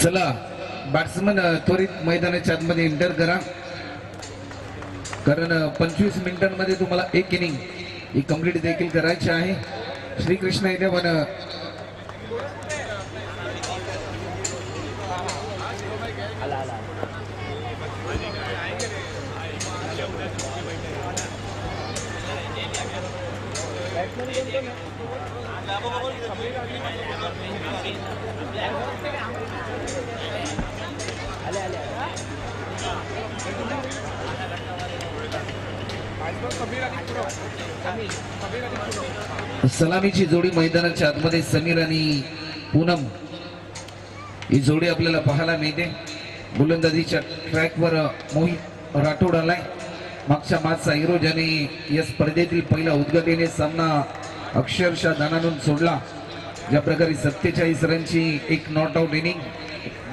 चला बॅट्समन त्वरित मैदानाच्या आतमध्ये एंटर करा, कारण 25 मिनिटांमध्ये तुम्हाला एक इनिंग ही कंप्लीट देखील करायची आहे. श्रीकृष्ण इलेव्हन सलामीची जोडी मैदानाच्या आतमध्ये समीर आणि पूनम ही जोडी आपल्याला पाहायला मिळते. गोलंदाजीच्या ट्रॅकवर मोहित राठोड आलाय. मागच्या मॅचचा हिरो ज्याने या स्पर्धेतील पहिला उद्घाटनीय सामना अक्षरशः दानानून सोडला. ज्या प्रकारे 47 रनची एक नॉट आउट इनिंग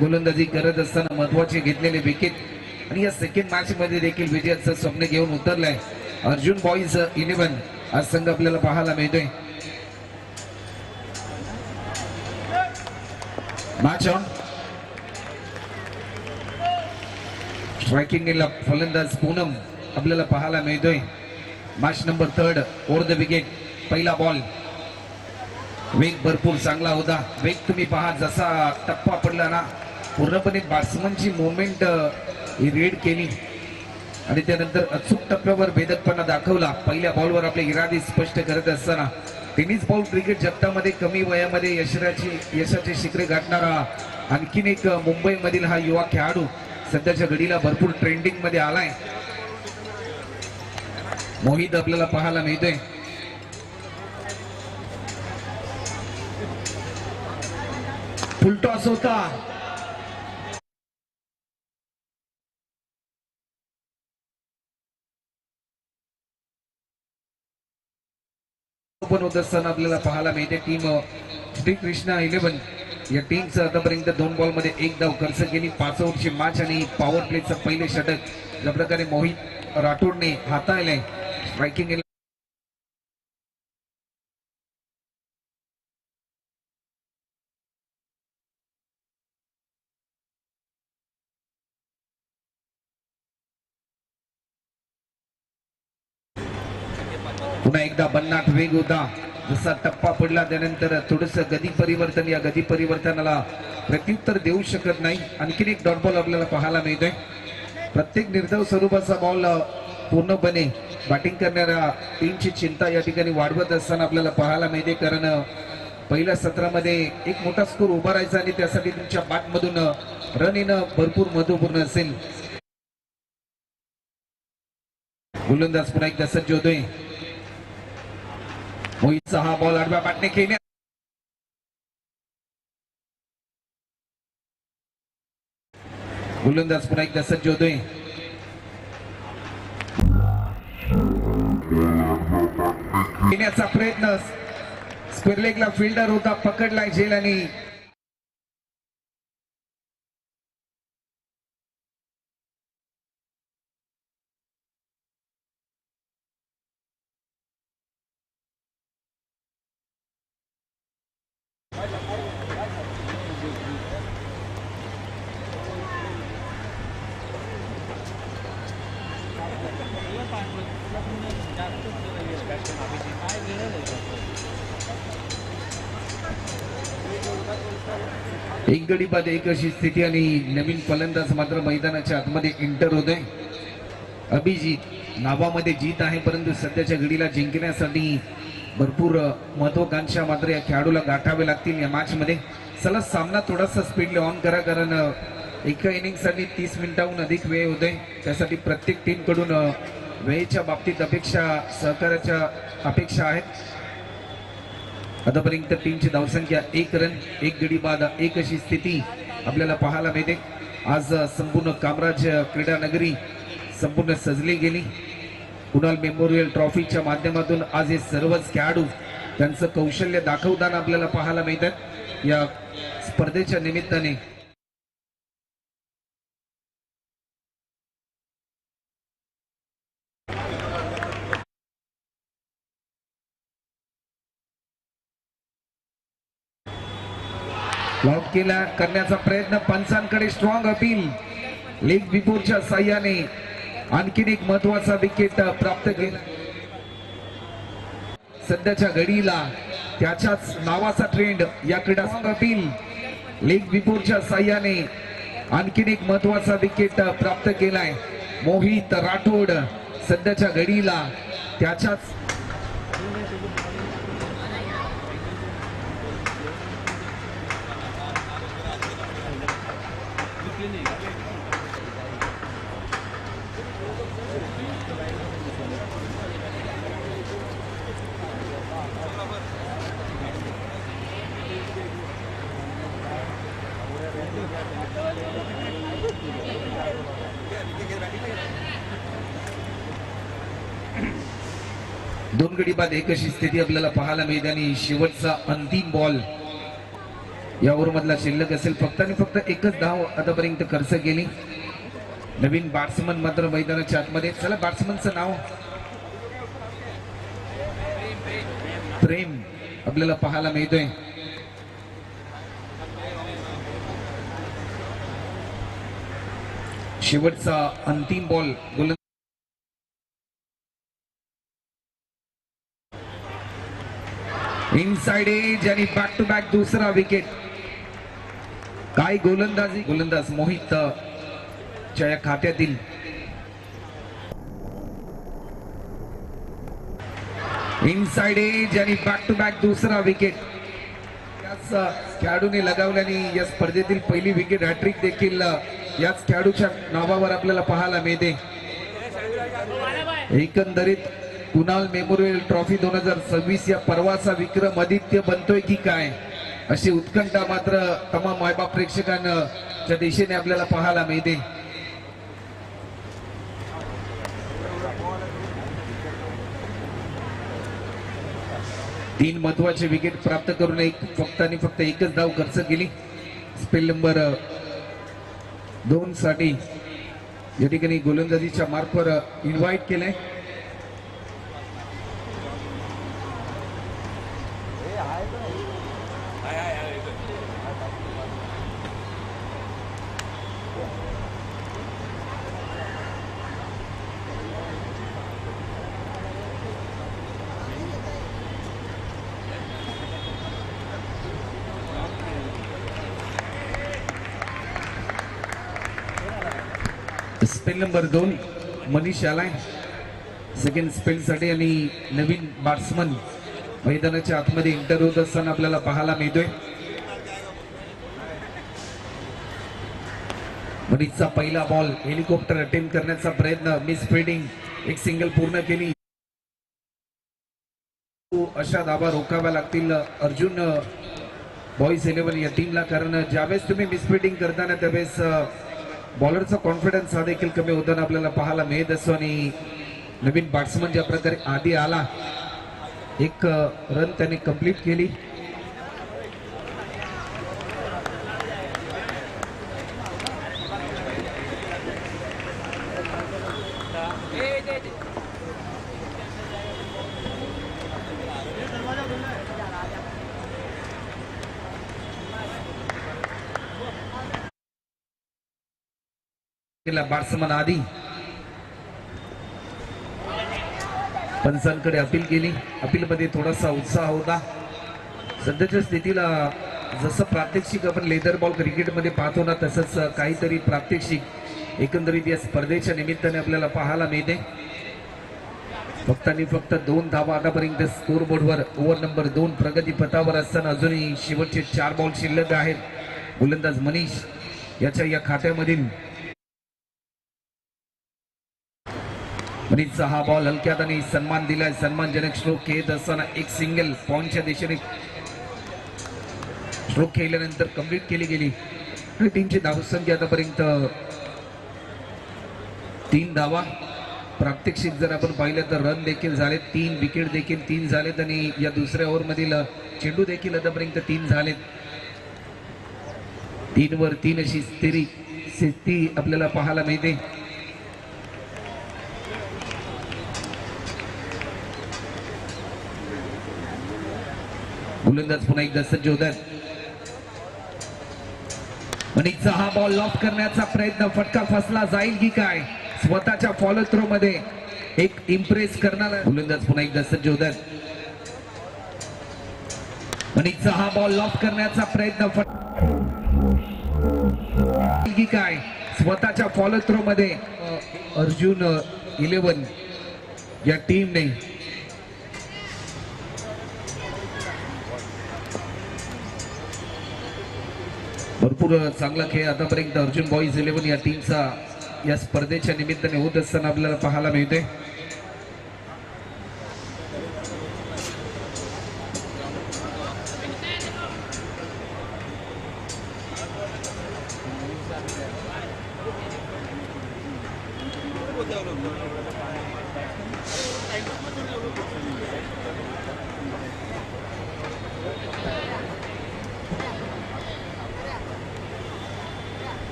गोलंदाजी करत असताना महत्वाचे घेतलेले विकेट आणि या सेकंड मॅच मध्ये देखील विजयाचं स्वप्न घेऊन उतरलाय अर्जुन बॉईज 11 आज संघ आपल्याला पाहायला मिळतोय. Match on. स्ट्रायकिंगला फलंदाज पूनम आपल्याला पाहायला मिळतोय. Match number 3 over the wicket. पहिला बॉल. वेग भरपूर चांगला होता. वेग तुम्ही पहा जसा टप्पा पडला ना, पूर्णपणे बॅट्समनची मुवमेंट ही रीड केली आणि त्यानंतर अचूक टप्प्यावर भेदकपणा दाखवला. पहिल्या बॉलवर आपले इरादे स्पष्ट करत असताना टेनिस बॉल क्रिकेट जगतामध्ये कमी वयामध्ये यशाचे शिखरे गाठणारा आणखीन एक मुंबईमधील हा युवा खेळाडू सध्याच्या घडीला भरपूर ट्रेंडिंग मध्ये आलाय. मोहित आपल्याला पाहायला मिळतोय. फुल टॉस होता. पण होत असताना आपल्याला पाहायला मिळते टीम श्रीकृष्ण 11 या टीमचं आतापर्यंत 2 बॉलमध्ये 1 धाव खर्च केली. 5 ओव्हरची मॅच आणि पॉवर प्लेचं पहिले षटक ज्या प्रकारे मोहित राठोडने हाताळलंय. स्ट्रायकिंग पुन्हा एकदा बन्नाट वेग होता. जसा टप्पा पडला त्यानंतर थोडस गती परिवर्तन, या गती परिवर्तनाला प्रत्युत्तर देऊ शकत नाही. आणखीन एक डॉट बॉल आपल्याला पाहायला मिळतोय. प्रत्येक निर्धाव स्वरूपाचा बॉल पूर्णपणे बॅटिंग करणाऱ्या टीमची चिंता या ठिकाणी वाढवत असताना आपल्याला पाहायला मिळते, कारण पहिल्या सत्रामध्ये एक मोठा स्कोर उभारायचा आणि त्यासाठी तुमच्या बॅटमधून रन येणं भरपूर महत्वपूर्ण असेल. गोलंदाज पुन्हा एकदा सज्ज होतोय. मोहितचा हा बॉल आडव्या बॅटने खेळण्यात. गोलंदाज पुन्हा एकदा सज्ज होतोय. खेळण्याचा प्रयत्न. स्क्वेअर लेगला फिल्डर होता, पकडलाय झेल आणि एक गडी बाद एक अशी स्थिती आणि नवीन फलंदाज मात्र मैदानाच्या आतमध्ये एंटर होतोय. अभिजित नावामध्ये जीत आहे, परंतु सध्याच्या घडीला जिंकण्यासाठी भरपूर महत्वाकांक्षा मात्र या खेळाडूला गाठावे लागतील या मॅच मध्ये. चला सामना थोडासा स्पीडली ऑन करा, कारण एका इनिंगसाठी 30 मिनिटांहून अधिक वेळ होतोय. त्यासाठी प्रत्येक टीम कडून वेळेच्या बाबतीत सहकार्याच्या अपेक्षा आहेत. आतापर्यंत टीमची धावसंख्या 1 रन 1 गडी बाद 1 अशी स्थिती आपल्याला पाहायला मिळते. आज संपूर्ण कामराज क्रीडा नगरी संपूर्ण सजली गेली. कुणाल मेमोरियल ट्रॉफीच्या माध्यमातून आज हे सर्वच खेळाडू त्यांचं कौशल्य दाखवताना आपल्याला पाहायला मिळतात या स्पर्धेच्या निमित्ताने. लॉक केला करण्याचा प्रयत्न, पंचांकडे स्ट्रॉंग अपील. लेग बिफोरच्या साह्याने आणखीन एक महत्वाचा विकेट प्राप्त केला. सध्याच्या घडीला त्याच्याच नावाचा ट्रेंड या क्रीडा अपील. लेग बिफोरच्या साह्याने आणखीन एक महत्वाचा विकेट प्राप्त केलाय मोहित राठोड. सध्याच्या घडीला त्याच्याच दोन गडी बाद एक अशी स्थिती आपल्याला पाहायला मिळते आणि शेवटचा अंतिम बॉल यावर मधला शिल्लक असेल. फक्त आणि फक्त एकच धाव आतापर्यंत खर्च केली. नवीन बॅट्समन मात्र मैदानाच्या आतमध्ये. चला बॅट्समनचं नाव प्रेम आपल्याला पाहायला मिळतोय. शेवटचा अंतिम बॉल गोलंदाज इनसाइड एज आणि बॅक टू बॅक दुसरा विकेट. काय गोलंदाजी, गोलंदाज मोहित च्या या खात्यातील इनसाइड एज आणि बॅक टू बॅक दुसरा विकेट. याच खेळाडूने लगावल्याने या स्पर्धेतील पहिली विकेट हॅट्रिक देखील याच खेळाडूच्या नावावर आपल्याला पाहायला मिळते. एकंदरीत कुणाल मेमोरियल ट्रॉफी 2026 या पर्वाचा विक्रम आदित्य बनतोय की काय अशी उत्कंठा मात्र तमाम मायबाप प्रेक्षकांच्या दिशेने आपल्याला पाहायला मिळते. तीन महत्वाचे विकेट प्राप्त करून फक्त आणि फक्त एकच धाव खर्च केली. स्पेल नंबर 2 साठी या ठिकाणी गोलंदाजीच्या मार्फत इन्व्हाइट केलंय. स्पेल नंबर 2 मनीष आलाय सेकंड स्पेल साठी आणि नवीन बॅट्समन मैदानाच्या आतमध्ये इंटर होत असताना आपल्याला पाहायला मिळतोय. मनीषचा पहिला बॉल हेलिकॉप्टर अटेम्प्ट करण्याचा प्रयत्न, मिस फिल्डिंग, एक सिंगल पूर्ण केली. अशा धाबा रोखाव्या लागतील अर्जुन बॉईज 11 या टीमला, कारण ज्यावेळेस तुम्ही मिस फिल्डिंग करताना त्यावेळेस बॉलरचा कॉन्फिडन्स हा देखील कमी होताना आपल्याला पाहायला मिळत असतो. आणि नवीन बॅट्समन ज्या प्रकारे आधी आला, एक रन त्याने कंप्लीट केली. बॅट्समन आधी पंचांकडे अपील केली. अपील मध्ये थोडासा उत्साह होता. सध्याच्या स्थितीला जसं प्रात्यक्षिक आपण लेदर बॉल क्रिकेटमध्ये पाहतो ना, तसंच काहीतरी प्रात्यक्षिक एकंदरीत या स्पर्धेच्या निमित्ताने आपल्याला पाहायला मिळते. फक्त आणि फक्त 2 धावा आतापर्यंत स्कोर बोर्डवर. ओव्हर नंबर 2 प्रगती पथावर असताना अजूनही शेवटचे 4 बॉल शिल्लक आहेत. गोलंदाज मनीष याच्या या खात्यामधील मनीषचा हा बॉल हलक्यात आणि सन्मान दिलाय. सन्मानजनक स्ट्रोक खेळत असताना एक सिंगल पॉईंटच्या दिशेने स्ट्रोक खेळल्यानंतर कंप्लीट केली गेली. आणि टीमची धावसंख्या आतापर्यंत 3 धावा. प्रात्यक्षिक जर आपण पाहिलं तर रन देखील झालेत, 3 विकेट देखील 3 झालेत आणि या दुसऱ्या ओव्हर मधील चेंडू देखील आतापर्यंत 3 झालेत. 3 वर 3 अशी स्थिती आपल्याला पाहायला मिळते. गोलंदाज पुन्हा एकदा सज्ज होतात. मनीचा हा बॉल लॉक करण्याचा प्रयत्न, फटका फसला जाईल की काय? स्वतःच्या फॉलो थ्रो मध्ये एक इम्प्रेस करणारा गोलंदाज पुन्हा एकदा सज्ज होतात. मनीचा हा बॉल लॉक करण्याचा प्रयत्न, की काय? स्वतःच्या फॉलो थ्रो मध्ये अर्जुन 11 या टीमने भरपूर चांगला खेळ आतापर्यंत अर्जुन बॉईज 11 या टीमचा या स्पर्धेच्या निमित्ताने होत असताना आपल्याला पाहायला मिळते.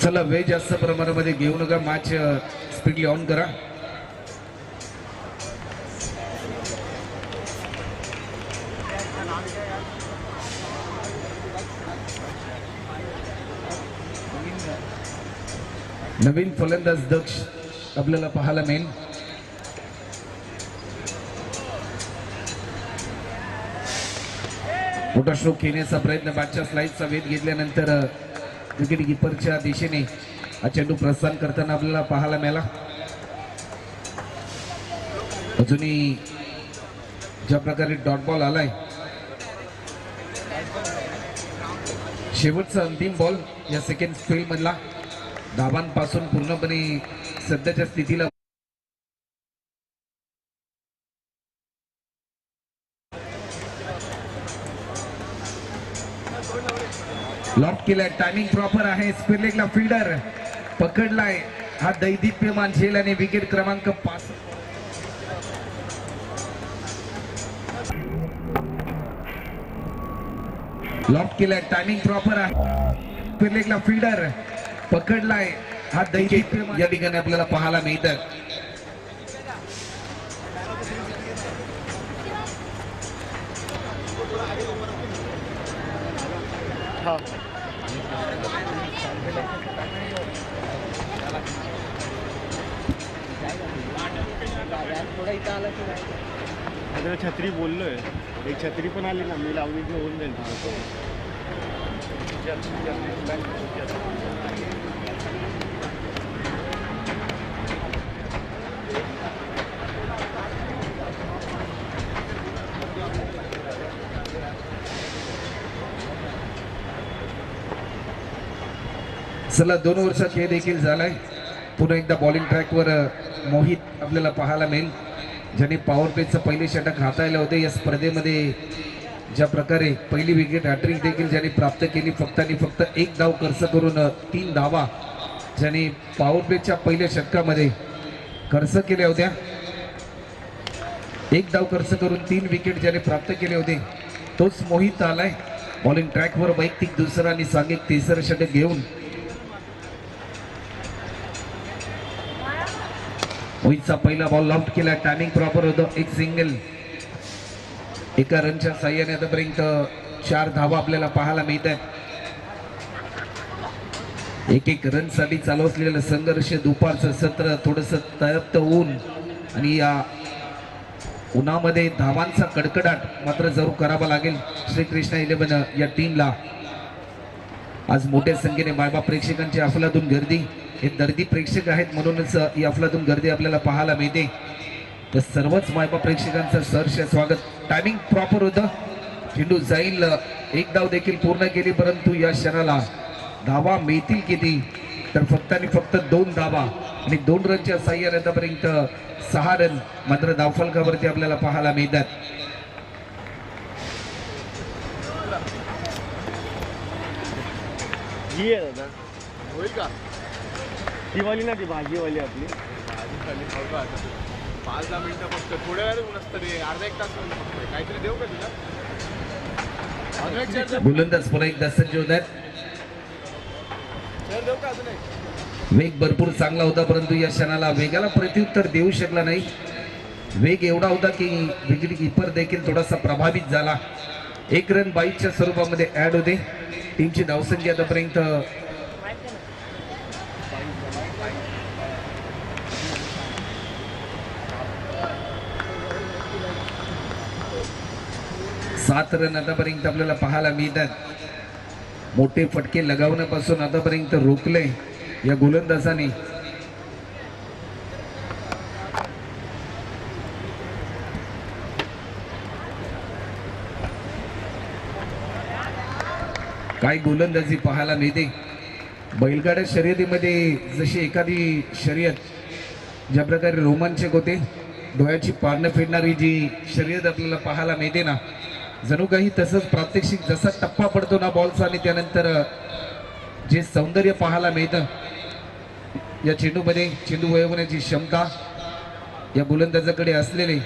चला वेळ जास्त प्रमाणामध्ये घेऊ नका, मॅच स्पीडली ऑन करा. नवीन फलंदाज दक्ष आपल्याला पाहायला मिळेल. मोठा स्ट्रोक घेण्याचा प्रयत्न, बॅटच्या स्लाइडचा वेध घेतल्यानंतर विकेट कीपरच्या दिशेने हा चेंडू प्रस्थान करताना आपल्याला पाहायला मिळाला. अजूनही ज्या प्रकारे डॉट बॉल आलाय, शेवटचा अंतिम बॉल या सेकंड फील्ड मधला, धावांपासून पूर्णपणे सध्याच्या स्थितीला लॉक केलाय. टायमिंग प्रॉपर आहे. स्पिन लेगला फिल्डर पकडलाय. हा दैदिप्यमान झेल आणि विकेट क्रमांक 5. लॉक केलाय. टायमिंग प्रॉपर आहे. स्पिन लेगला फिल्डर पकडलाय. हा दैदिप्यमान या ठिकाणी आपल्याला पाहायला मिळतं. छत्री बोललोय, एक छत्री पण आली ना, मी लावली की होऊन जाईल. चला 2 ओव्हरचा खेळ देखील झालाय. पुन्हा एकदा बॉलिंग ट्रॅकवर मोहित आपल्याला पाहायला मिळेल, ज्याने पॉवर प्लेचं पहिले षटक हाताळले होते. या स्पर्धेमध्ये ज्या प्रकारे पहिली विकेट हॅट्रिक देखील ज्याने प्राप्त केली, फक्त आणि फक्त 1 धाव खर्च करून 3 धावा ज्याने पॉवर प्लेच्या पहिल्या षटकामध्ये खर्च केल्या होत्या. 1 धाव खर्च करून 3 विकेट ज्याने प्राप्त केले होते, तोच मोहित आलाय. बॉलिंग ट्रॅकवर वैयक्तिक दुसरा आणि सांघिक तिसरं षटक घेऊन मोहितचा पहिला बॉल लॉफ्ट केला. टायमिंग प्रॉपर होतं. एक सिंगल, एका रनच्या साह्याने आतापर्यंत 4 धावा आपल्याला पाहायला मिळत आहेत. एक रन साठी चालू असलेलं संघर्ष, दुपारचं सत्र, थोडस तळपत ऊन आणि या उन्हामध्ये धावांचा कडकडाट मात्र जरूर करावा लागेल श्रीकृष्णा 11 या टीमला. आज मोठ्या संख्येने मायबाप प्रेक्षकांची अफलातून गर्दी, हे दर्दी प्रेक्षक आहेत म्हणूनच ही अफलातून गर्दी आपल्याला पाहायला मिळते. तर सर्वच मायबाप प्रेक्षकांचं सहर्ष स्वागत. टायमिंग प्रॉपर होतं. चेंडू जाईल. 1 धाव देखील पूर्ण केली, परंतु या क्षणाला धावा मिळतील किती? तर फक्त आणि फक्त 2 धावा आणि 2 रनच्या साह्याने आतापर्यंत 6 रन मात्र धावफलकावरती आपल्याला पाहायला मिळतात. ही आहे दादा, होईल का? ती वाली ना, ती भाजीवाली आपली. भाजी खाली खाऊ का आता? 5-10 मिनिटं फक्त, थोड्या वेळ ऊन असतं रे, अर्धा 1 तास फक्त. काहीतरी देऊ का तुला? अजून एक चेअर गोलंदाज पुन्हा एकदा सज्ज होत आहेत. देऊ का अजून एक? वेग भरपूर चांगला होता, परंतु या क्षणाला वेगाला प्रत्युत्तर देऊ शकला नाही. वेग एवढा होता की विकेट कीपर देखील थोडासा प्रभावित झाला. 1 रन बाईच्या स्वरूपामध्ये ऍड होते. टीमची धावसंख्या आतापर्यंत 7 रन आतापर्यंत आपल्याला पाहायला मिळतात. मोठे फटके लगावण्यापासून आतापर्यंत रोखले या गोलंदाजाने. काय गोलंदाजी पाहायला मिळते. बैलगाड्या शर्यतीमध्ये जशी एखादी शर्यत ज्या प्रकारे रोमांचक होते, डोळ्याची पारणं फेडणारी जी शर्यत आपल्याला पाहायला मिळते ना, जणू काही तसंच प्रात्यक्षिक जसा टप्पा पडतो ना बॉलचा आणि त्यानंतर जे सौंदर्य पाहायला मिळतं या चेंडूमध्ये, चेंडू वळवण्याची क्षमता या गोलंदाजाकडे असलेले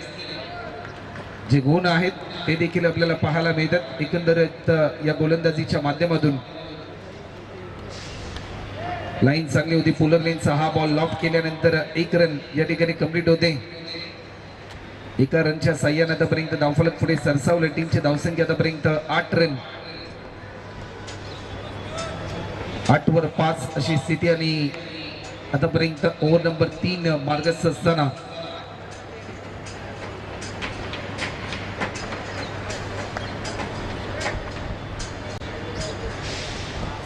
जे गुण आहेत ते देखील आपल्याला पाहायला मिळतात. एकंदरीत या गोलंदाजीच्या माध्यमातून लाईन चांगली होती. पुलर लेनचा हा बॉल लॉफ्ट केल्यानंतर 1 रन या ठिकाणी कंप्लीट होते. 1 रनच्या साह्याने आतापर्यंत धावफलक पुढे सरसावले. टीमची धावसंख्या आतापर्यंत 8 रन, 8 वर 5 अशी स्थिती आणि आतापर्यंत ओव्हर नंबर 3 मार्गस्थ असताना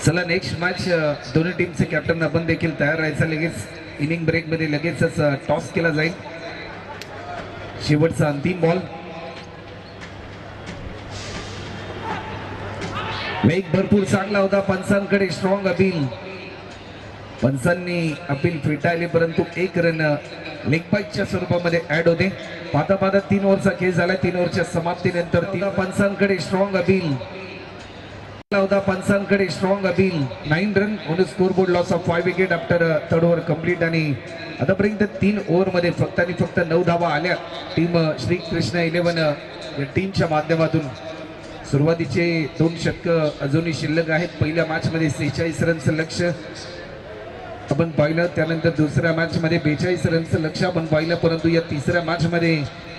चला नेक्स्ट मॅच दोन्ही टीमचे कॅप्टन आपण देखील तयार राहायचं. लगेच इनिंग ब्रेक मध्ये लगेचच टॉस केला जाईल. शेवटचा अंतिम बॉल. वेग भरपूर चांगला होता. पंचांकडे स्ट्रॉंग अपील. पंचांनी अपील फेटाळले परंतु 1 रन लेग बाईटच्या स्वरूपामध्ये ऍड होते. पाहता पाहता 3 ओव्हरचा खेळ झाला. 3 ओव्हरच्या समाप्तीनंतर पंचांकडे स्ट्रॉंग अपील होता. पंचांकडे strong appeal. 9 run on scoreboard. Loss of 5 wicket after 3rd over complete. आणि आतापर्यंत 3 ओव्हर मध्ये फक्त आणि फक्त 9 धावा आल्या. टीम श्री कृष्ण 11 या टीमच्या माध्यमातून. सुरुवातीचे 2 षटकं अजूनही शिल्लक आहेत. पहिल्या मॅच मध्ये 46 रनचं लक्ष आपण पाहिलं. त्यानंतर दुसऱ्या मॅच मध्ये 42 रनचं लक्ष आपण पाहिलं. परंतु या तिसऱ्या मॅच मध्ये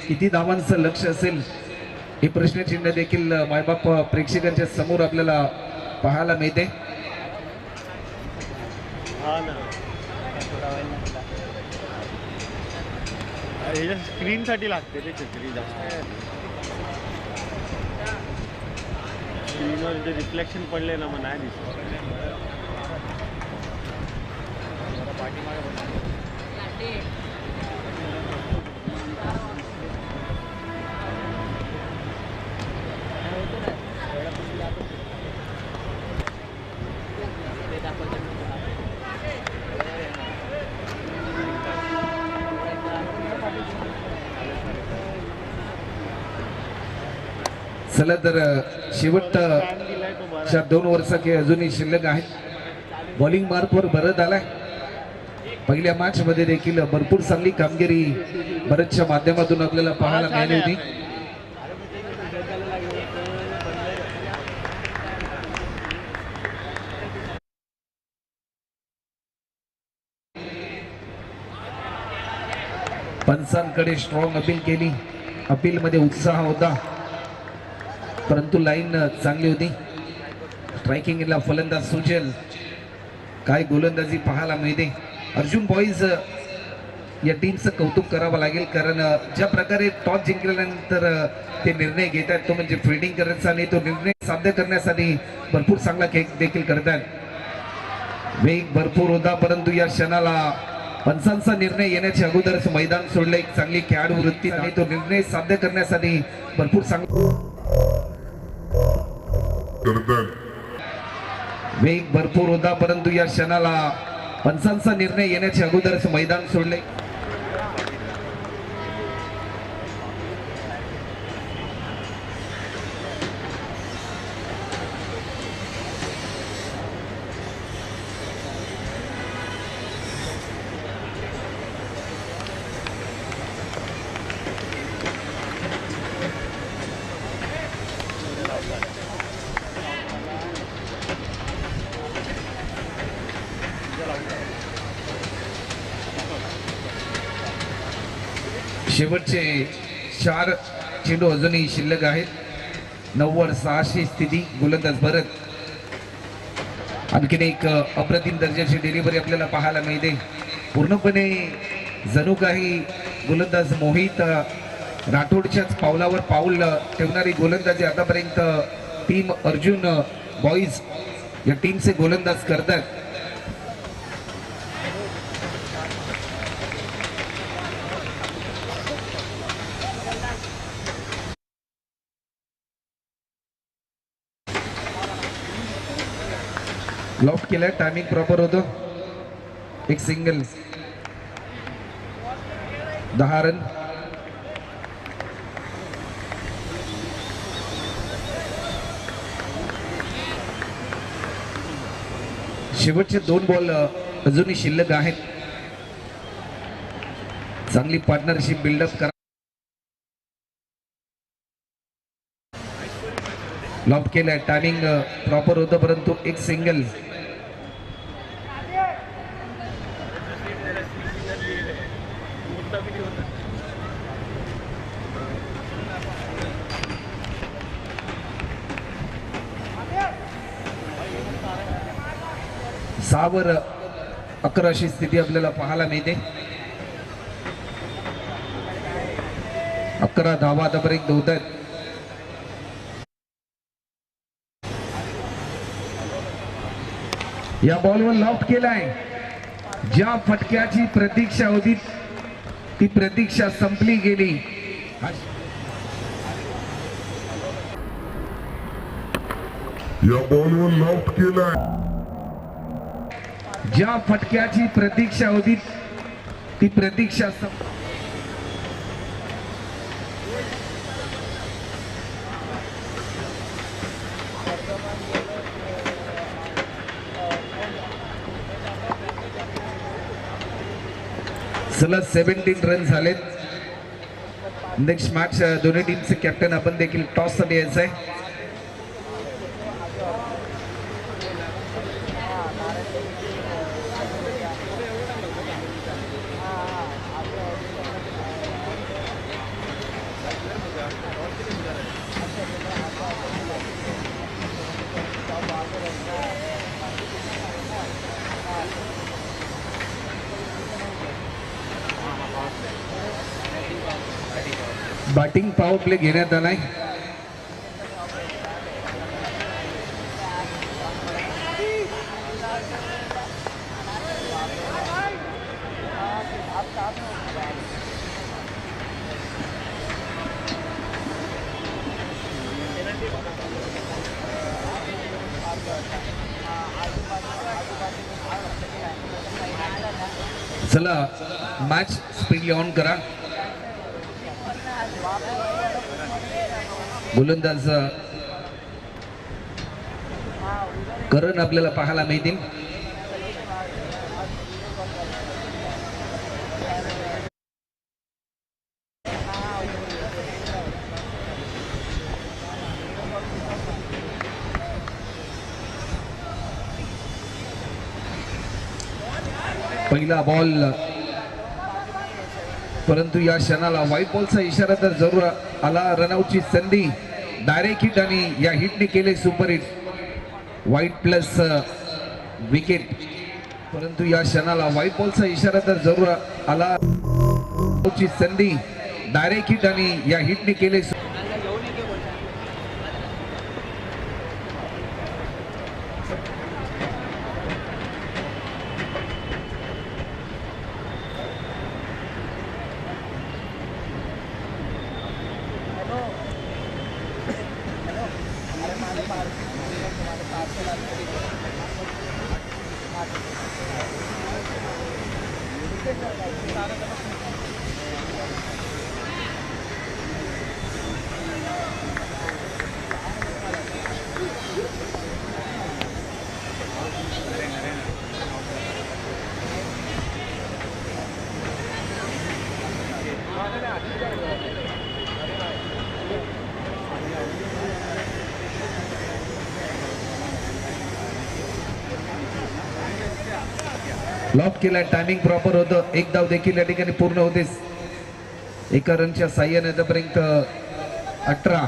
किती धावांचं लक्ष असेल हे प्रश्नचिन्ह देखील मायबाप प्रेक्षकांच्या समोर आपल्याला पाहायला मिळते. स्क्रीन साठी लागते ते छत्री जास्त. स्क्रीनवर जे रिफ्लेक्शन पडले ना मग नाही दिसत. चला तर शेवटच्या 2 ओव्हरचा खेळ अजूनही शिल्लक आहे. बॉलिंग मार्कवर भरत आलाय. पहिल्या मॅच मध्ये देखील भरपूर चांगली कामगिरी भरतच्या माध्यमातून आपल्याला पाहायला मिळाली होती. पंचांकडे स्ट्रॉंग अपील केली. अपील मध्ये उत्साह होता परंतु लाईन चांगली होती. स्ट्रायकिंगला फलंदाज सुजल. काय गोलंदाजी पाहायला मिळते. अर्जुन बॉईज या टीमचं कौतुक करावं लागेल कारण ज्या प्रकारे टॉस जिंकल्यानंतर ते निर्णय घेत आहेत तो म्हणजे फिल्डिंग करायचा आणि तो निर्णय साध्य करण्यासाठी भरपूर चांगला खेळ देखील करतात. वेग भरपूर होता परंतु या क्षणाला पंचांचा निर्णय येण्याच्या अगोदरच मैदान सोडलं. एक चांगली खेळाडू वृत्ती आणि तो निर्णय साध्य करण्यासाठी भरपूर चांगला वेग भरपूर होता परंतु या क्षणाला पंचांचा निर्णय येण्याच्या अगोदरच मैदान सोडले. शेवटचे 4 चेंडू अजूनही शिल्लक आहेत. 90-600 स्थिती. गोलंदाज भरत. आणखीन एक अप्रतिम दर्जाची डिलिव्हरी आपल्याला पाहायला मिळते. पूर्णपणे जणू काही गोलंदाज मोहित राठोडच्याच पावलावर पाऊल ठेवणारी गोलंदाजी आतापर्यंत टीम अर्जुन बॉईज या टीमचे गोलंदाज करतात. लॉफ्ट केलाय. टायमिंग प्रॉपर होतं. एक सिंगल. 10 रन. शेवटचे 2 बॉल अजूनही शिल्लक आहेत. चांगली पार्टनरशिप बिल्डअप करा. लॉफ्ट केलाय. टायमिंग प्रॉपर होतं परंतु एक सिंगल. सहावर 11 अशी स्थिती आपल्याला पाहायला मिळते. 11 धावा आतापर्यंत होत आहेत. या बॉलवर लॉफ्ट केलाय. ज्या फटक्याची प्रतीक्षा होती ती प्रतीक्षा संपली गेली. या बॉलवर लॉफ्ट केलाय. ज्या फटक्याची प्रतीक्षा होती ती प्रतीक्षा सलग 17 रन झालेत. नेक्स्ट मॅच दोन्ही टीमचे कॅप्टन आपण देखील टॉस साठी यायचं आहे. बॅटिंग पॉवर प्ले घेण्यात आलाय. चला मॅच स्पीडली ऑन करा. गोलंदाज करण आपल्याला पाहायला मिळतील. पहिला बॉल परंतु या क्षणाला व्हाईट बॉलचा इशारा तर जरूर आला. रनआउटची संधी. डायरेक्ट हिट आणि या हिटने केले super hit. White plus wicket. परंतु या क्षणाला व्हाईट बॉलचा इशारा तर जरूर आला. ची संधी. डायरेक्ट हिट आणि या हिटने केले. लॉक केलाय. टायमिंग प्रॉपर होतं. एक धाव देखील या ठिकाणी पूर्ण होते. एका रनच्या साह्याने आतापर्यंत 18.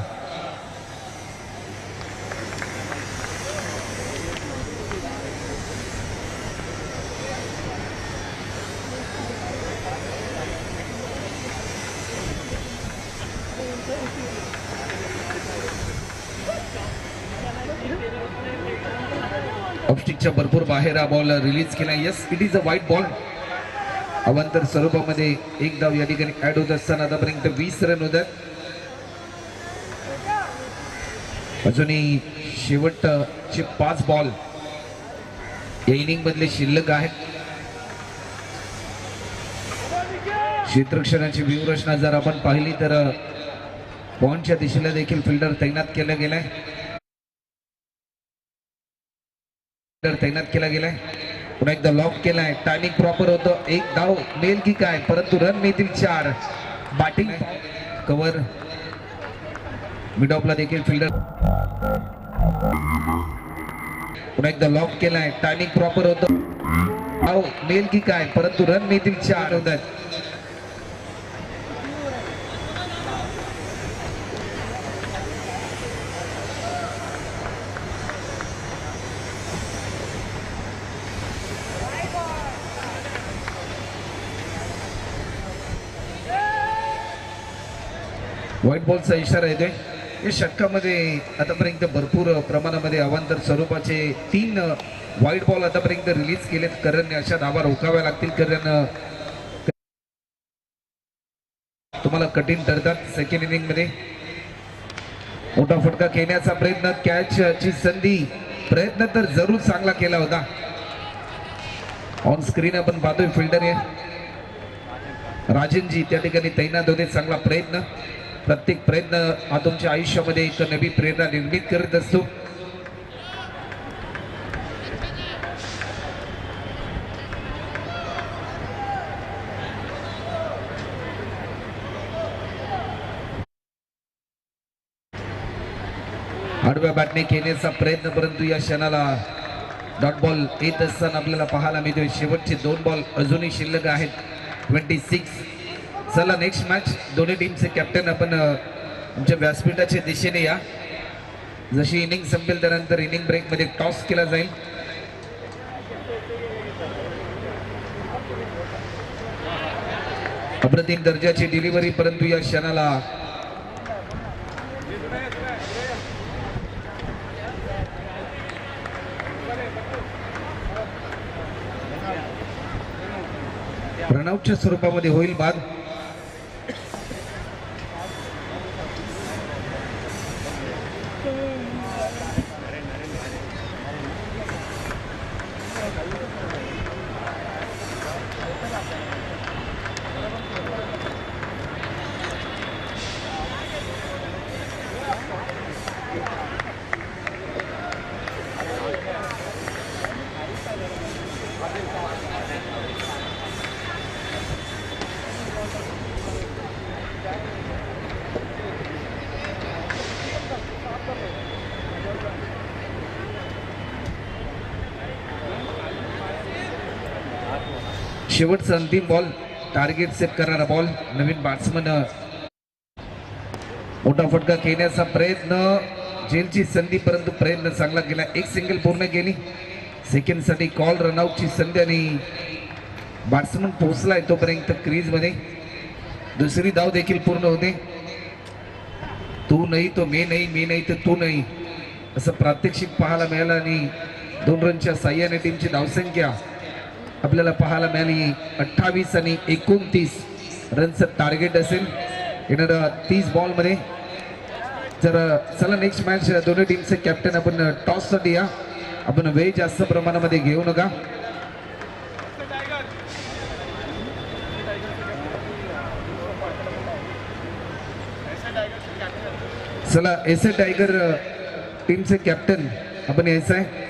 ऑफस्टिकच्या भरपूर बाहेर हा बॉल रिलीज केला. यस, इट इज अ वाईट बॉल. अवांतर स्वरूपामध्ये एक धाव या ठिकाणी ऍड होत असताना आतापर्यंत 20 रन होतात. अजूनही शेवटचे 5 बॉल या इनिंग मधले शिल्लक आहेत. क्षेत्ररक्षणाची व्यूहरचना जर आपण पाहिली तर पॉइंटच्या दिशेला देखील फिल्डर तैनात केला गेलाय. पुन्हा एकदा लॉक केलाय. टायमिंग प्रॉपर होतं. एक धाव मिळेल की काय, परंतु रन मिळतील 4. बॅटिंग कव्हर मिड ऑफला देखील फिल्डर. पुन्हा एकदा लॉक केलाय. टायमिंग प्रॉपर होतं. धाव मिळेल की काय, परंतु रन मिळतील 4 होतात. व्हाईट बॉलचा इशारा येतोय. या षटकामध्ये आतापर्यंत भरपूर प्रमाणामध्ये अवांतर स्वरूपाचे 3 व्हाईट बॉल आतापर्यंत रिलीज केलेत. करणने अशा धावा रोखाव्या लागतील. करण तुम्हाला कठीण ठरतात. सेकंड इनिंग मध्ये मोठा फटका खेळण्याचा प्रयत्न, कॅचची संधी, प्रयत्न तर जरूर चांगला केला होता. ऑन स्क्रीन आपण पाहतोय फिल्डर राजनजी त्या ठिकाणी तैनात होते. चांगला प्रयत्न. प्रत्येक प्रयत्न हा तुमच्या आयुष्यामध्ये एक नवी प्रेरणा निर्मित करत असतो. आडव्या बॅटने खेळण्याचा प्रयत्न, परंतु या क्षणाला डॉट बॉल येत असताना आपल्याला पाहायला मिळतोय. शेवटचे 2 बॉल अजूनही शिल्लक आहेत. 26. चला नेक्स्ट मॅच. दोन्ही टीमचे कॅप्टन आपण तुमच्या व्यासपीठाच्या दिशेने या. जशी इनिंग संपेल त्यानंतर इनिंग ब्रेक मध्ये टॉस केला जाईल. अप्रतिम दर्जाची डिलिव्हरी, परंतु या क्षणाला रनआउटच्या स्वरूपामध्ये होईल बाद. शेवटचा अंतिम बॉल, टार्गेट सेट करणारा बॉल. नवीन बॅट्समन मोठा फटका खेळण्याचा प्रयत्न, जेलची संधी, परंतु प्रयत्न चांगला केला. एक सिंगल पूर्ण केली. सेकंड साठी कॉल, रनआउटची संधी आणि बॅट्समन पोहोचलाय तोपर्यंत क्रीज मध्ये. दुसरी धाव देखील पूर्ण होते. तू नाही तो मी नाही, मी नाही तर तू नाही, असं प्रात्यक्षिक पाहायला मिळालं आणि 2 रनच्या साह्याने टीमची धावसंख्या आपल्याला पाहायला मिळाली. 28 आणि 29 रनचं टार्गेट असेल येणाऱ्या 30 बॉल मध्ये. तर चला नेक्स्ट मॅच. दोन्ही टीमचे कॅप्टन आपण टॉस साठी या. आपण वेळ जास्त प्रमाणामध्ये घेऊ नका. चला एस ए टायगर टीमचे कॅप्टन आपण यायचं आहे.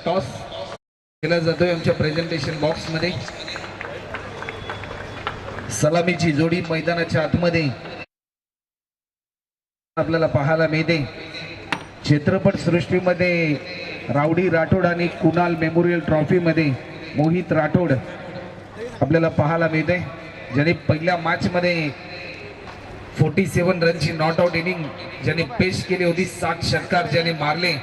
टॉस केला जातोय आमच्या प्रेझेंटेशन बॉक्स मध्ये. सलामीची जोडी मैदानाच्या आतमध्ये आपल्याला पाहायला मिळते. चित्रपट सृष्टीमध्ये रावडी राठोड आणि कुणाल मेमोरियल ट्रॉफी मध्ये मोहित राठोड आपल्याला पाहायला मिळते, ज्याने पहिल्या मॅच मध्ये 47 रनची नॉट आउट इनिंग ज्याने पेश केली होती. 7 षटकार ज्याने मारले.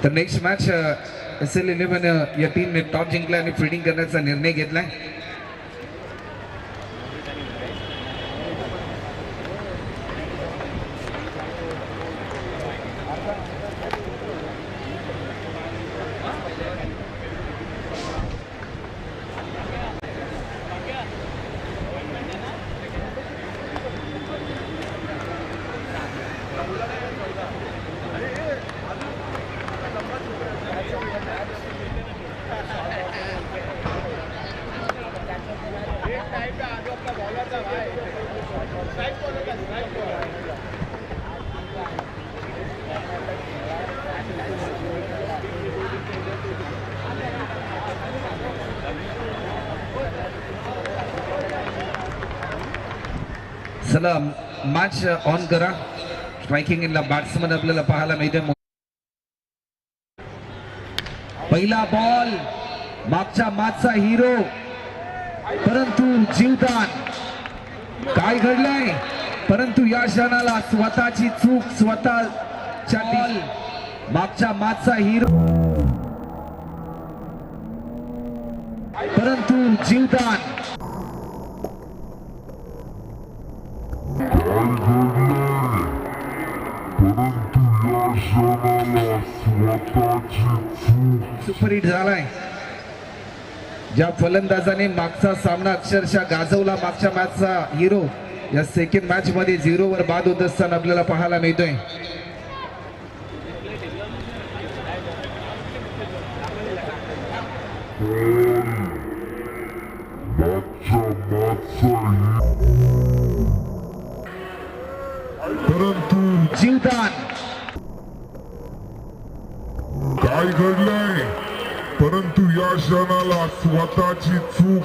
तर नेक्स्ट मॅच SL11 या टीमने टॉस जिंकला आणि फिल्डिंग करण्याचा निर्णय घेतलाय. चला मॅच ऑन करा. स्ट्रायकिंग इनला बॅट्समन आपल्याला पाहायला मिळते. पहिला बॉल मागच्या मॅचचा हिरो, परंतु जीवदान काय घडलंय. परंतु या क्षणाला स्वतःची चूक, स्वतःच्या बॉल मागच्या मॅचचा हिरो, परंतु जीवदान सुपरहिट झालाय. ज्या फलंदाजाने मागचा सामना अक्षरशः गाजवला, मागच्या मॅचचा हिरो या सेकंड मॅच मध्ये 0 वर बाद होत असताना आपल्याला पाहायला मिळतोय. परंतु जीवदान काय घडलंय. परंतु या क्षणाला स्वतःची चूक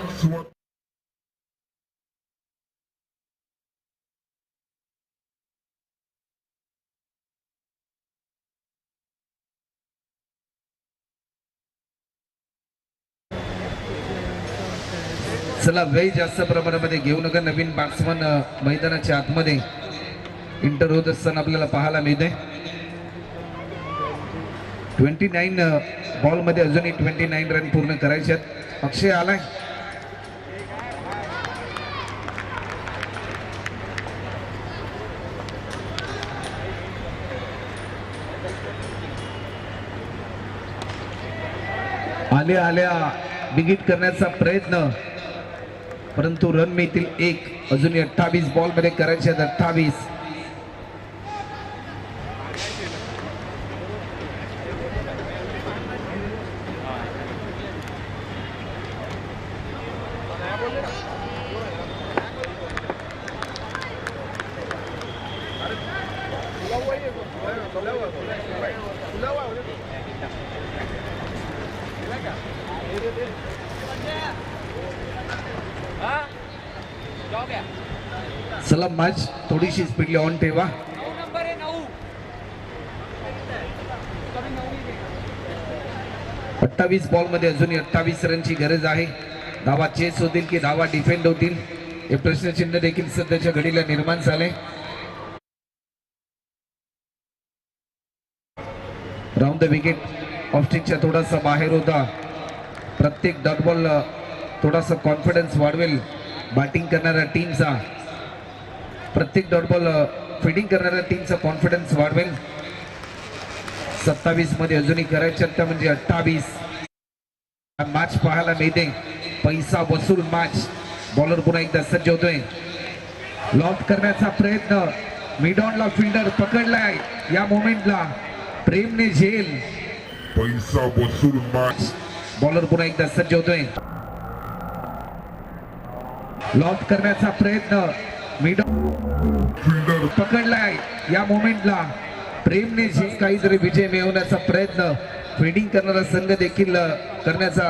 चला वेळ जास्त प्रमाणामध्ये घेऊ नका. नवीन बॅट्समन मैदानाच्या आतमध्ये इंटर होत असताना आपल्याला पाहायला मिळते. 29 बॉलमध्ये अजूनही 29 रन पूर्ण करायचे आहेत. अक्षय आलाय. आल्या आल्या बिगिट करण्याचा प्रयत्न, परंतु रन मिळतील एक. अजूनही 28 बॉल मध्ये करायचे आहेत. 28. चला मॅच थोडीशी स्पीडली ऑन ठेवा. 28 बॉल मध्ये अजूनही 28 रनची गरज आहे. धावा चेस होतील की धावा डिफेंड होतील हे प्रश्नचिन्ह देखील सध्याच्या घडीला निर्माण झाले. राऊंड द विकेट ऑफस्टिकच्या थोडासा बाहेर होता. प्रत्येक डॉट बॉल थोडासा कॉन्फिडन्स वाढवेल बॅटिंग करणाऱ्या टीमचा. प्रत्येक डॉट बॉल फिल्डिंग करणाऱ्या टीमचा कॉन्फिडन्स वाढवेल. 27 मध्ये अजूनही करायचे त्या म्हणजे 28. मॅच पाहायला मिळते. पैसा वसूल मॅच. बॉलर पुन्हा एकदा सज्ज होतोय. लॉफ्ट करण्याचा प्रयत्न. मिड ऑनला फिल्डर पकडलाय. या मोमेंटला प्रेमने झेल. पैसा वसूल मॅच. बॉलर पुन्हा एकदा सज्ज होतोय. लॉफ्ट करण्याचा प्रयत्न. मिड फिल्डर पकडलाय. या मोमेंटला प्रेमने झेल. काहीतरी विजय मिळवण्याचा प्रयत्न फिल्डिंग करणारा संघ देखील करण्याचा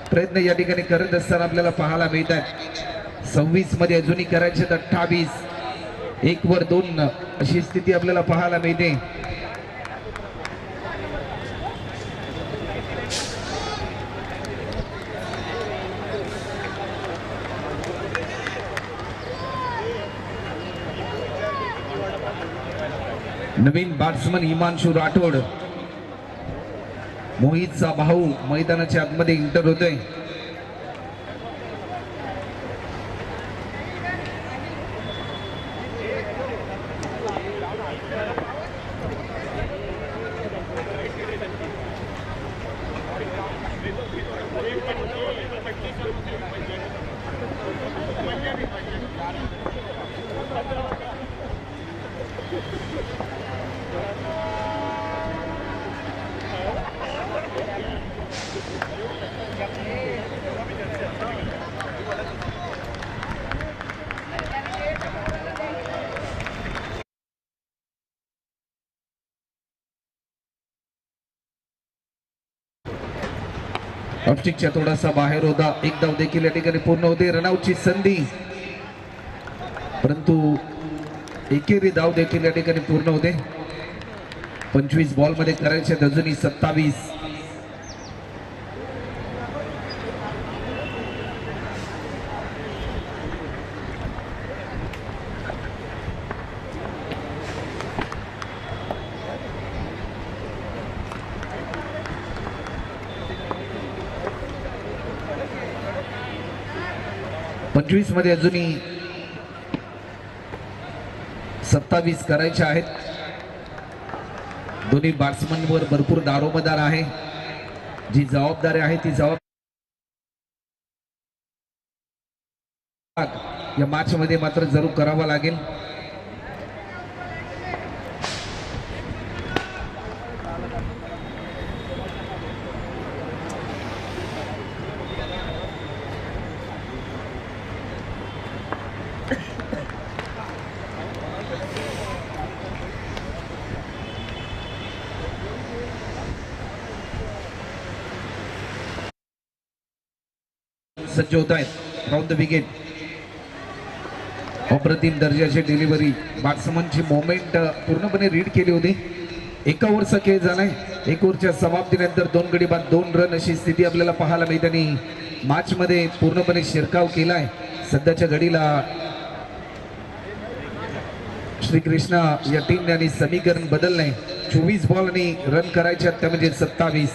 प्रयत्न या ठिकाणी करत असताना आपल्याला पाहायला मिळत आहे. 26 मध्ये अजूनही करायचे 28. 1 वर 2 अशी स्थिती आपल्याला पाहायला मिळते. नवीन बॅट्समन हिमांशु राठोड, मोहितचा भाऊ मैदानाच्या आतमध्ये इंटर होतोय. ऑप्टिकच्या थोडासा बाहेर होता. एक धाव देखील या ठिकाणी पूर्ण होते. रनआउटची संधी, परंतु एकेरी धाव देखील या ठिकाणी पूर्ण होते. 25 बॉल मध्ये करायचे अजूनही 27. मध्ये अजूनही 27 करायचे आहेत. दोन्ही बॅट्समनवर भरपूर दारोमदार आहे. जी जबाबदारी आहे ती या मॅच मध्ये मात्र जरूर करावा लागेल. सज्ज होत आहेत. Round the wicket. अप्रतिम दर्जाची डिलिव्हरी. बॅट्समनची मोमेंट पूर्णपणे रीड केली होती. एका ओव्हरचा खेळ झालाय. 1 ओव्हरच्या समाप्तीनंतर 2 गडी बाद 2 रन अशी स्थिती आपल्याला पाहायला मिळते आणि मॅच मध्ये पूर्णपणे शिरकाव केलाय. सध्याच्या घडीला श्रीकृष्ण या टीमने आणि समीकरण बदलणे. 24 बॉल आणि रन करायच्या त्या म्हणजे 27.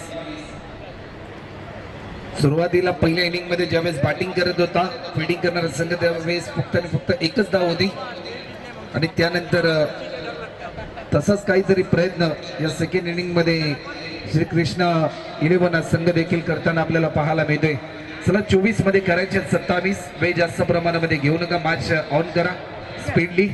सुरुवातीला पहिल्या इनिंग मध्ये ज्यावेळेस बॅटिंग करत होता फिल्डिंग करणारा संघ त्यावेळेस फक्त आणि फक्त एकच धाव होती आणि त्यानंतर तसाच काहीतरी प्रयत्न या सेकंड इनिंग मध्ये श्रीकृष्ण 11 हा संघ देखील करताना आपल्याला पाहायला मिळतोय. चला 24 मध्ये करायचे 27. वेळ जास्त प्रमाणामध्ये घेऊ नका. मॅच ऑन करा स्पीडली.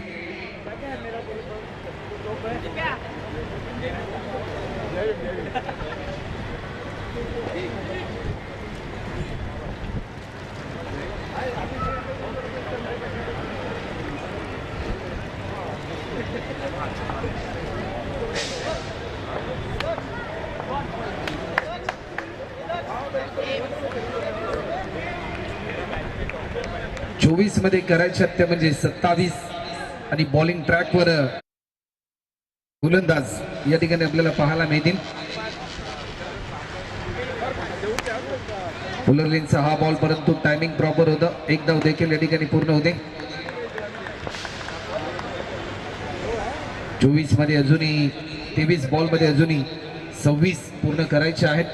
चोवीस मध्ये करायच्या त्या म्हणजे 27 आणि बॉलिंग ट्रॅकवर गोलंदाज या ठिकाणी आपल्याला पाहायला मिळतील. पुलरलींचा हा बॉल परंतु टायमिंग प्रॉपर होतं. एक धाव देखील या ठिकाणी पूर्ण होते. 24 मध्ये अजूनही 23 बॉल मध्ये अजूनही 26 पूर्ण करायचे आहेत.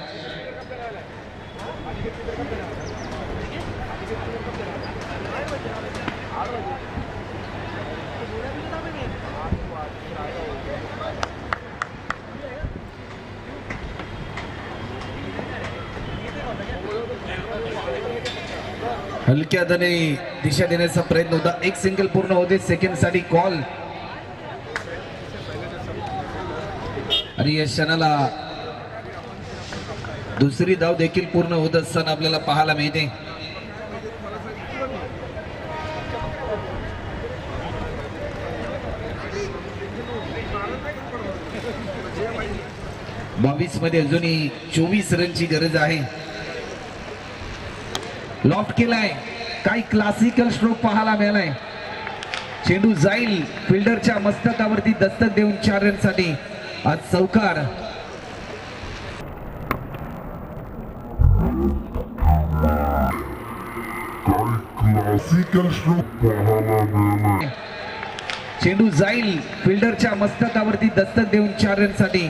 हलक्या हाताने दिशा देण्याचा प्रयत्न होता. एक सिंगल पूर्ण होते. सेकंड साठी कॉल आणि या क्षणाला दुसरी धाव देखील पूर्ण होत असताना आपल्याला पाहायला मिळते. बावीस मध्ये अजूनही 24 रनची गरज आहे. लॉफ्ट केलाय. काही क्लासिकल स्ट्रोक पाहायला मिळालाय. चेंडू जाईल फिल्डरच्या मस्तकावरती दस्तक देऊन 4 रनसाठी आज चौकार. क्लासिकल स्ट्रोक पाहायला मिळाला. चेंडू जाईल फिल्डरच्या मस्तकावरती दस्तक देऊन 4 रनसाठी.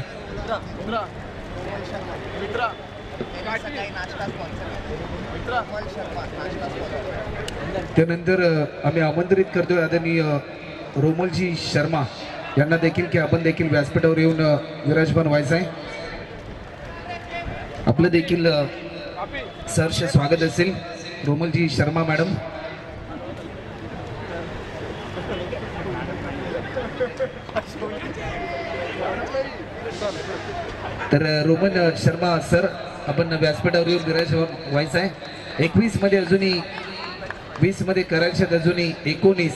त्यानंतर आम्ही आमंत्रित करतोय आदरणीय रोमलजी शर्मा यांना देखील की आपण देखील व्यासपीठावर येऊन विराजमान व्हायचं आहे. आपलं देखील सहर्ष स्वागत असेल. रोमलजी शर्मा मॅडम. तर रोमन शर्मा सर आपण व्यासपीठावर येऊन विराजमान व्हायचं आहे. 21 मध्ये अजूनही 20 मध्ये करायच्यात अजूनही 19.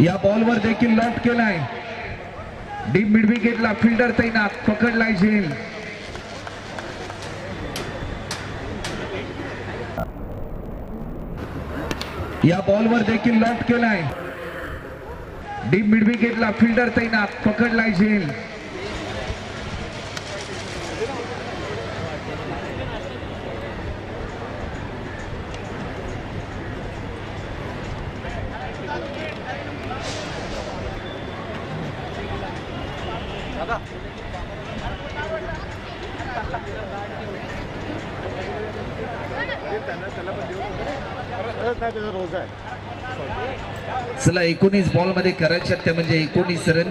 या बॉलवर देखील लॉफ्ट केलाय. डीप मिड विकेटला फिल्डर तैनात. पकडलाय झेल. या बॉलवर देखील लॉफ्ट केलाय. डीप मिड विकेटला फिल्डर तैनात. पकडलाय झेल. चला 19 बॉल मध्ये करायच्यात त्या म्हणजे 19 रन.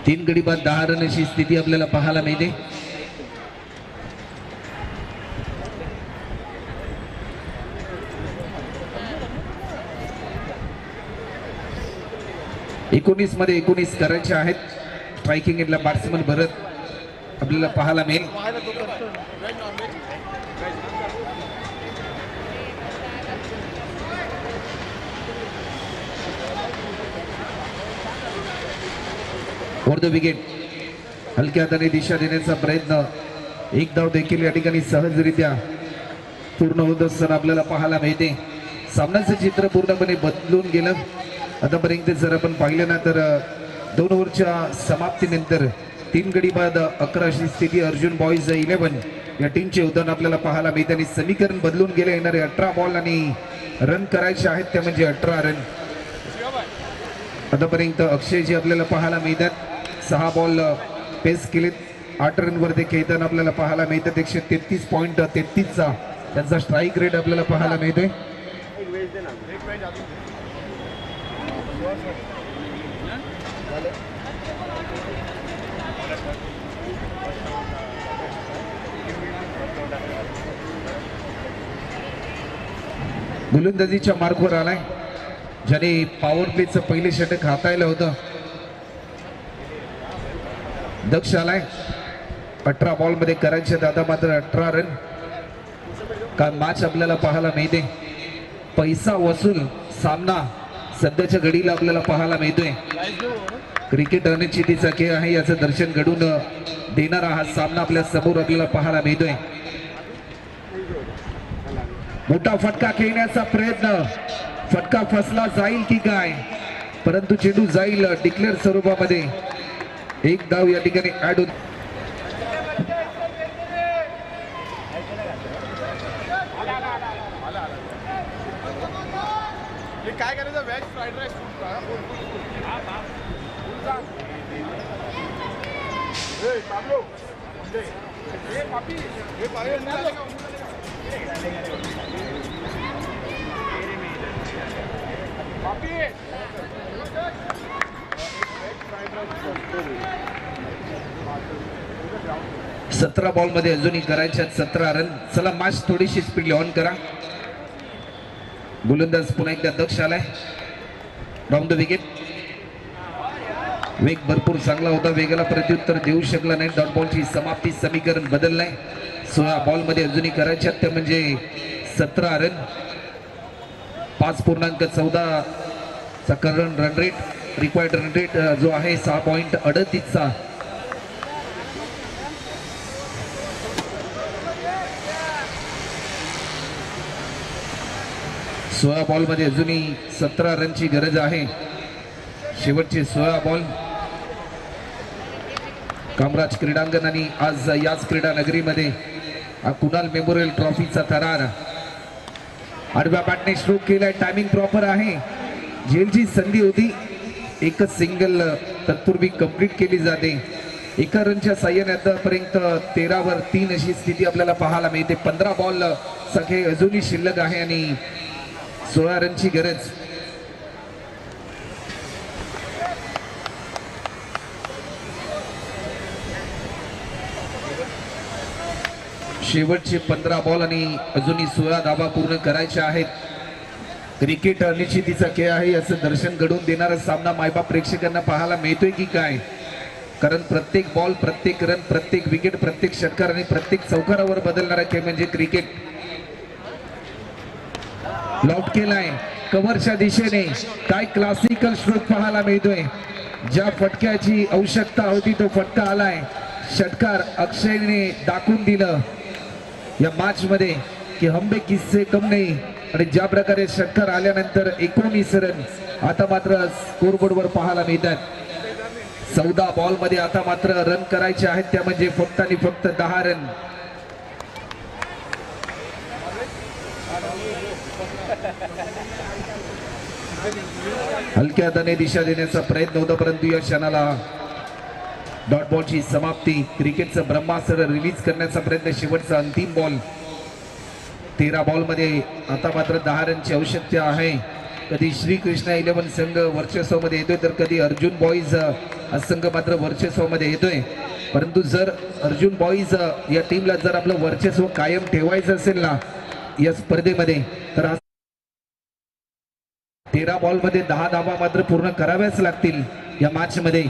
तीन गडी बाद 10 रन अशी स्थिती आपल्याला पाहायला मिळते. एकोणीस मध्ये 19 करायचे आहेत. स्ट्रायकिंग एंडला बॅट्समन भरत आपल्याला पाहायला मिळेल. Veg non veg were the wicket हलक्या हाताने दिशा देण्याचा प्रयत्न. एक धाव देखील या ठिकाणी सहजरित्या पूर्ण होत असताना आपल्याला पाहायला मिळते. सामन्याचं चित्र पूर्णपणे बदलून गेलं. आतापर्यंत जर आपण पाहिलं ना तर 2 ओव्हरच्या समाप्तीनंतर 3 गडी बाद 11 अशी स्थिती अर्जुन बॉईज 11 या टीमचे उदाहरण आपल्याला पाहायला मिळते आणि समीकरण बदलून गेले. येणारे 18 बॉल आणि रन करायचे आहेत त्या म्हणजे 18 रन. आतापर्यंत अक्षयजी आपल्याला पाहायला मिळतात. 6 बॉल पेस केलेत. 8 रनवर ते खेळताना आपल्याला पाहायला मिळतात. 133.33चा त्यांचा स्ट्राईक रेट आपल्याला पाहायला मिळतोय. एक वेज दे ना. एक व्हेज अजून गोलंदाजीच्या मार्कवर आलाय ज्याने पॉवर प्लेचं पहिले षटक हाताळलं होतं. दक्ष आलाय. 18 बॉल मध्ये करायचे आता मात्र 18 रन. का मॅच आपल्याला पाहायला मिळते. पैसा वसूल सामना सध्याच्या घडीला आपल्याला पाहायला मिळतोय. क्रिकेट अनिश्चितीचा खेळ आहे याचं दर्शन घडून देणारा हा सामना आपल्या समोर आपल्याला पाहायला मिळतोय. मोठा फटका खेळण्याचा प्रयत्न. फटका फसला जाईल की काय परंतु चेंडू जाईल डिक्लेअर स्वरूपामध्ये. एक धाव या ठिकाणी ऍड होत. हे काय करायचं व्हेज फ्राईड राईस पाबलो हे पापी हे पापी 17 बॉल मध्ये अजूनही करायच्या 17 रन. चला मॅच थोडीशी स्पीड ऑन करा. गोलंदाज पुन्हा एकदा दक्ष आलाय. Down the wicket. वेग भरपूर चांगला होता. वेगाला प्रत्युत्तर देऊ शकला नाही. डॉट बॉलची समाप्ती समीकरण बदललंय. 16 बॉल मध्ये अजूनही करायच्या त्या म्हणजे 17 रन. 5.14 चा current run rate. Required run rate जो आहे 6.38चा. सोळा बॉल मध्ये अजूनही 17 रनची गरज आहे. शेवटचे 16 बॉल. कामराज क्रीडांगण आणि आज याच क्रीडा नगरीमध्ये कुणाल मेमोरियल ट्रॉफीचा थरार. आडव्या बॅटने स्ट्रोक केलाय. टायमिंग प्रॉपर आहे. झेलची संधी होती. एकच सिंगल तत्पूर्वी कंप्लीट केली जाते. एका रनच्या साह्याने आतापर्यंत 13वर 3 अशी स्थिती आपल्याला पाहायला मिळते. 15 बॉल सगळे अजूनही शिल्लक आहे आणि 16 रनची गरज. शेवटचे 15 बॉल आणि अजूनही 16 धावा पूर्ण करायच्या आहेत. क्रिकेट अनिश्चितीचा खेळ आहे याचं दर्शन घडवून देणारा सामना मायबाप प्रेक्षकांना पाहायला मिळतोय की काय. कारण प्रत्येक बॉल, प्रत्येक रन, प्रत्येक विकेट, प्रत्येक षटकार आणि प्रत्येक चौकारावर बदलणारा खेळ म्हणजे क्रिकेट. लॉट केलाय कव्हरच्या दिशेने. काय क्लासिकल स्ट्रोक पाहायला मिळतोय. ज्या फटक्याची आवश्यकता होती तो फटका आलाय. षटकार अक्षयने दाखवून दिलं या मॅच मध्ये की हंबे किस्से कम नाही. आणि ज्या प्रकारे षटकार आल्यानंतर 19 रन आता मात्र स्कोरबोर्डवर पाहायला मिळतात. 14 बॉल मध्ये आता मात्र रन करायचे आहेत त्या म्हणजे फक्त आणि फक्त 10 रन. हलक्या हाताने दिशा देण्याचा प्रयत्न होता परंतु या क्षणाला डॉट बॉलची समाप्ती. क्रिकेटचं ब्रह्मास्त्र रिलीज करण्याचा प्रयत्न. शेवटचा अंतिम बॉल. 13 बॉल मध्ये आता मात्र 10 रनची आवश्यकता आहे. कधी श्रीकृष्ण 11 संघ वर्चस्वामध्ये येतोय तर कधी अर्जुन बॉईज हा संघ मात्र वर्चस्वामध्ये येतोय. परंतु जर अर्जुन बॉईज या टीमला जर आपलं वर्चस्व कायम ठेवायचं असेल ना या स्पर्धेमध्ये तर 13 बॉल मध्ये 10 धावा मात्र पूर्ण कराव्याच लागतील या मॅच मध्ये.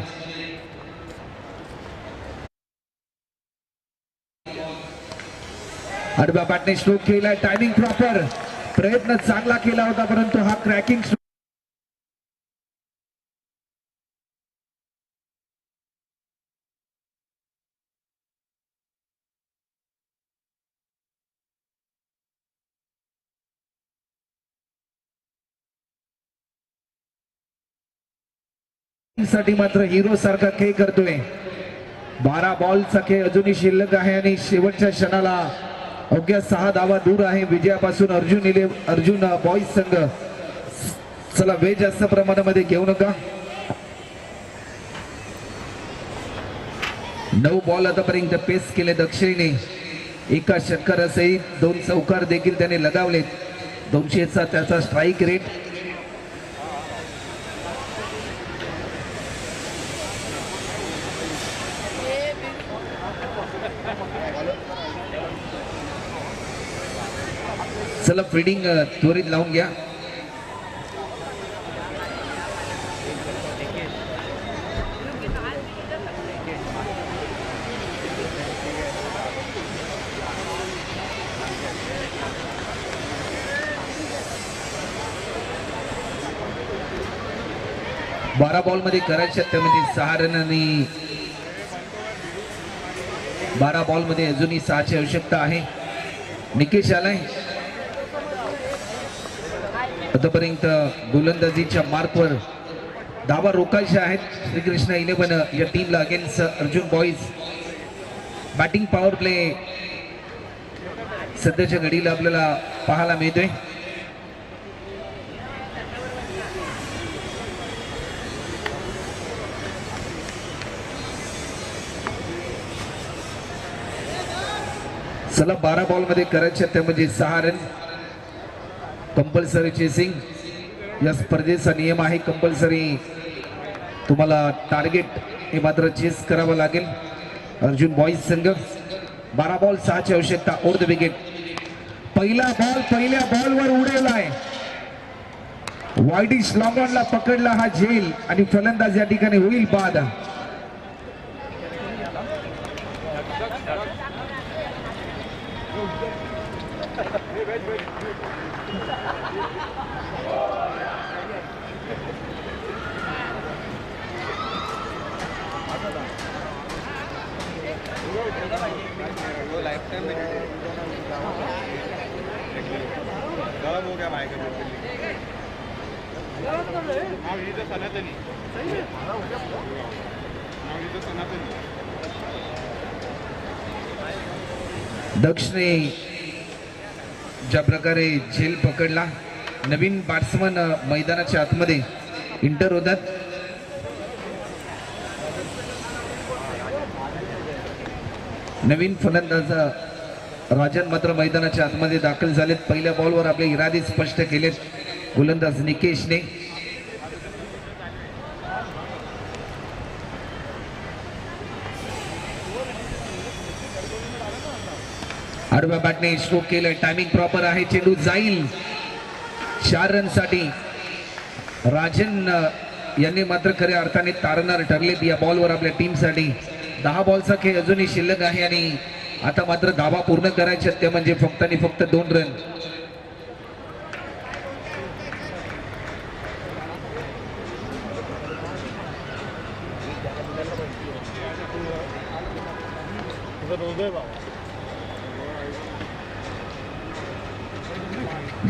आडव्या बॅटने स्ट्रोक केलाय, टायमिंग प्रॉपर, प्रयत्न चांगला केला होता परंतु हा क्रॅकिंग साठी मात्र हिरो सारखा खेळ करतोय. 12 बॉलचा खेळ अजूनही शिल्लक आहे आणि शेवटच्या क्षणाला अवघ्या 6 धावा दूर आहे विजयापासून अर्जुन बॉईज संघ. चला वेळ जास्त प्रमाणामध्ये घेऊ नका. 9 बॉल आतापर्यंत पेस केले दक्षिणेने. एका षटकारासहित 2 चौकार देखील त्याने लगावलेत. 200चा त्याचा स्ट्राईक रेट. चला फिल्डिंग त्वरित लावून घ्या. बारा बॉल मध्ये करायचे त्यामध्ये 6 रन आणि 12 बॉल मध्ये अजूनही 6ची आवश्यकता आहे. निकेश आलाय आतापर्यंत गोलंदाजीच्या मार्कवर. धावा रोखायच्या आहेत श्रीकृष्ण 11 या टीमला against Arjun boys. Batting power play सध्याच्या घडीला आपल्याला पाहायला मिळतोय. चला 12 बॉल मध्ये करायचे त्यामध्ये 6 रन. कंपल्सरी चेसिंग या स्पर्धेचा नियम आहे. कंपल्सरी तुम्हाला टार्गेट हे मात्र चेस करावं लागेल. अर्जुन बॉईज संघ 12 बॉल 6ची आवश्यकता. Over the wicket. पहिला बॉल पहिल्या बॉलवर उडवलाय. वाईडिश लॉंगॉनला पकडला हा झेल आणि फलंदाज या ठिकाणी होईल बाद. गरम हो गया भाई का नाव ही तर सनातनी. दक्षने ज्या प्रकारे झेल पकडला. नवीन बॅट्समन मैदानाच्या आतमध्ये इंटर होतात. नवीन फलंदाज राजन मात्र मैदानाच्या आतमध्ये दाखल झालेत. पहिल्या बॉलवर आपले इरादे स्पष्ट केलेत गोलंदाज निकेशने. आडव्या बॅटने स्ट्रोक केलं. टायमिंग प्रॉपर आहे. चेंडू जाईल 4 रन साठी. राजन यांनी मात्र खऱ्या अर्थाने तारणार ठरलेत या बॉलवर आपल्या टीमसाठी. 10 बॉलचा खेळ अजूनही शिल्लक आहे आणि आता मात्र धावा पूर्ण करायच्या त्या म्हणजे फक्त आणि फक्त 2 रन.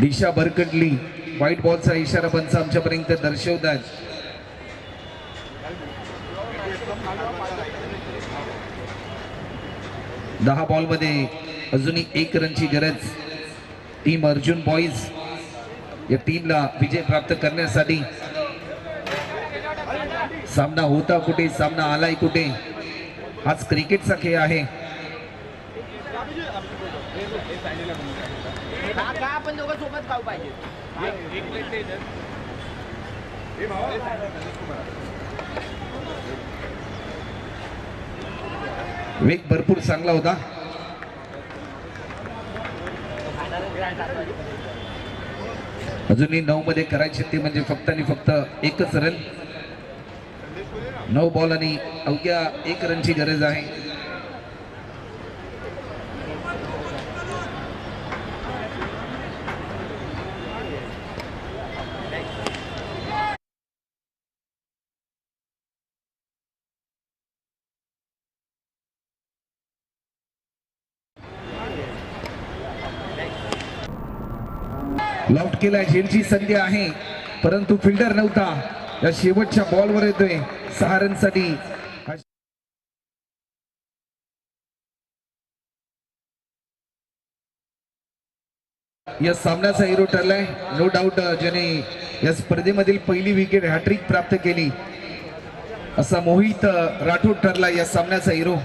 दिशा भरकटली. व्हाईट बॉलचा इशारा पंच आमच्यापर्यंत दर्शवतात. दहा बॉल मध्ये अजूनही 1 रनची गरज. टीम अर्जुन बॉईज या टीमला विजय प्राप्त करण्यासाठी. सामना होता कुठे, सामना आलाय कुठे. हाच क्रिकेटचा खेळ आहे. आपण दोघं सोबत खाऊ पाहिजे. वेग भरपूर चांगला होता. अजूनही 9 मध्ये करायचे ते म्हणजे फक्त आणि फक्त 1च रन. 9 बॉल आणि अवघ्या 1 रनची गरज आहे. लॉफ्ट केलाय, झेलची संधी आहे परंतु फिल्डर नव्हता. या शेवटच्या बॉलवर येतोय 6 रनसाठी. या सामन्याचा हिरो ठरलाय नो डाऊट, ज्याने या स्पर्धेमधील पहिली विकेट हॅट्रिक प्राप्त केली असा मोहित राठोड ठरला या सामन्याचा हिरो.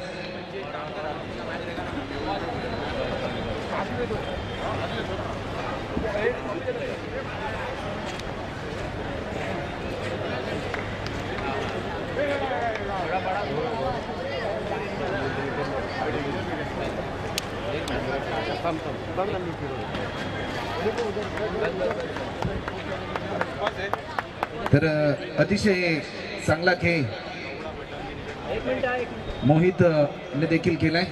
तर अतिशय चांगला खेळ मोहित ने देखील केलाय.